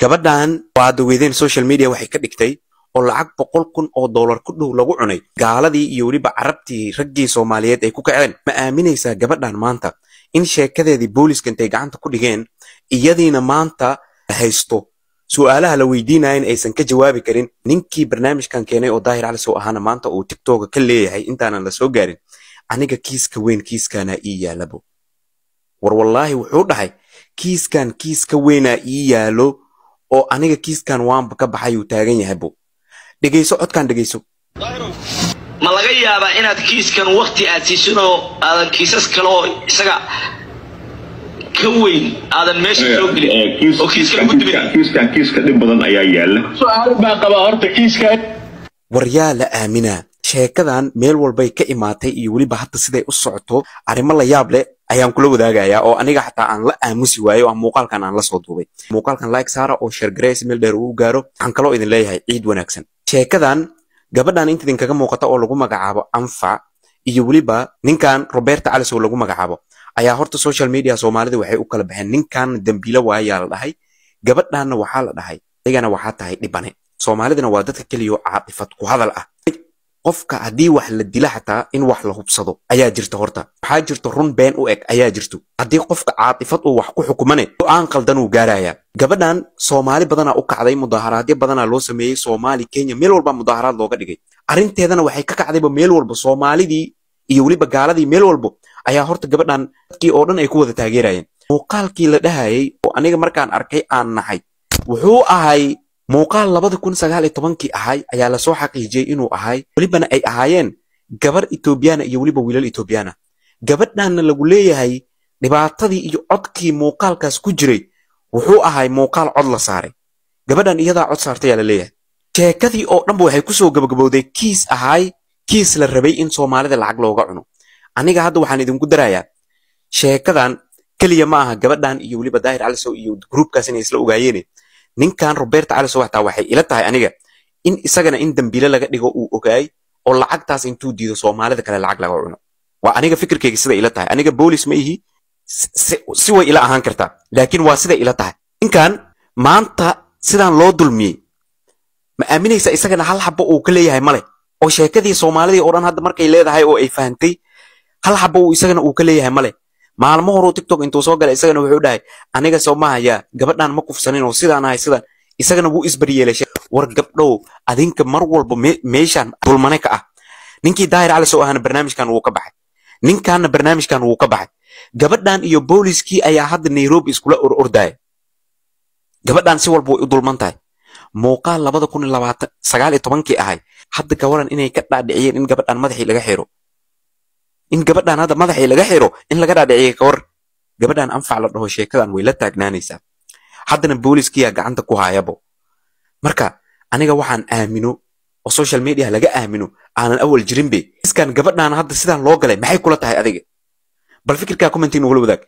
gabadhan waa daweydeen social media waxay ka dhigtay oo lacag $100,000 ku dhow lagu cunay gaaladii iyo waliba carabtii raggii Soomaaliyeed ay ku kaceen ma aaminaysaa gabadhan maanta in sheekadeedii booliska intay gacanta ku dhigeen iyadiina maanta haysto su'aalaha la weydiinayeen aysan ka jawaabi karin ninkii barnaamijkan keenay oo Daahir Cali soo ahaana maanta uu TikTok ka leeyahay intaanan la soo gaarin aniga kiiska weyn kiiskana ii yaalabo war wallahi wuxuu dhahay kiiska weynaa ii yaalo oo aniga kiiskan waanba ka baxay uu taagan yahay bo dhageyso codkan dhageyso ma laga yaabaa inaad kiiskan waqti aad siisano aadan kiisas kale oo isaga ka weyn aadan meesha soo gelin oo kiiska dhib badan ayaa yaala su'aal baa qaba horta kiiska war yaa la aaminaa sheekadan meel walbay ka imaatay iyo waliba hadda siday u socoto arrimo la yaab leh ayaan kula wadaagayaa oo aniga xataa aan la aamusi waayo oo muuqaalkan aan la soo duubay muuqaalkan like saara oo share gareys meel dheer uu gaaro waxaan kaloo idin leeyahay ciid wanaagsan sheekadan gabadhan inta idin kaga muuqata oo lagu magacaabo Anfac iyo waliba ninkan Roberta Cali oo lagu magacaabo ayaa horta social media Soomaalida waxay u kala baxeen ninkan dambiilo waayaa la dhahay gabadhanna waxaa la dhahay ayagana waxaa tahay dhibane Soomaalidana waa dadka kaliya oo caadifad ku hadal ah qofka hadii wax la dila xataa in wax la hubsado ayaa jirta horta waxaa jirta run been u eg ayaa jirto hadii qofka caadifad uu wax ku xukumane aan qaldan uu gaaraya gabadhan Soomaali badana u kacday mudaharaadyo badana loo sameeyay Soomaali Kenya meel walba mudaharaad looga dhigay arinteedana waxay ka kacdayba meel walba Soomaalidii iyo waliba gaaladii meel walba ayaa horta gabadhan dadkii oo dhan ay ku wada taageerayeen muuqaalkii la dhahayay oo aniga markaan arkay aan nahay wuxuu ahay muuqaal 2019 ahay ayaa la soo xaqiijiyay inuu ahay walibana ay ahaayeen gabar Ethiopiana iyo waliba wiilal Ethiopiana gabadhan lagu leeyahay dhibaatadii iyo codkii muuqaalkaas ku jiray wuxuu ahay muuqaal cod la saaray gabadhan iyada cod saartay la leeyahay sheekadii oo dhanba waxay ku soo gabagabowday kiis la rabay in Soomaalida lacag looga cuno aniga hadda waxaan idinku darayaa sheekadan kaliya ma aha gabadhan iyo waliba Daahir Cali iyo groupkaas inay isla ogaayeen ninkan Roberta Cali waxtaa waxay ila tahay aniga in isagana in dambiile laga dhigo uu ogaay oo lacagtaas intuu diido Soomaalida kale lacag laga cuno waa aniga fikirkayga sida ila tahay aniga police ma ihi si way ila ahaan kartaa laakiin waa sida ila tahay ninkan maanta sidaan loo dulmiyay ma aaminaysa isagana hal xabo uu ka leeyahay male oo sheekadii Soomaalida oo dhan hadda markay leedahay oo ay fahantay hal xabo uu isagana uu ka leeyahay male maalmo hore TikTok intuu soo galay isagana wuxuu dhahay aniga Soomaaliya gabadhan ma kufsanin oo sidaan ahay sidaan isagana wuu isbariyeelay war gabdhow adinka mar walba meeshan dulmane ka ah ninkii Daahir Cali soo ahana barnaamijkan wuu ka baxay ninkan barnaamijkan wuu ka baxay gabadhan iyo booliskii ayaa hadda Nairobi iskula orday gabadhan si walba way u dulmantahay muuqaal 2019 ahay hadda gawaran inay ka dhaadhiciyeen in gabadhan madaxii laga xiro in gabadhan hada madaxii laga xiro in laga dhaadhiciyo ka war gabadhan Anfac la dhaho sheekadan way la taagnaanaysaa haddana booliskiya gacanta ku hayabo marka aniga waxaan aamino oo social media laga aamino aanan awal jirin be iskan gabadhan hadda sidaan loo galay maxay kula tahay adiga bal fikirka commenting wala wadaag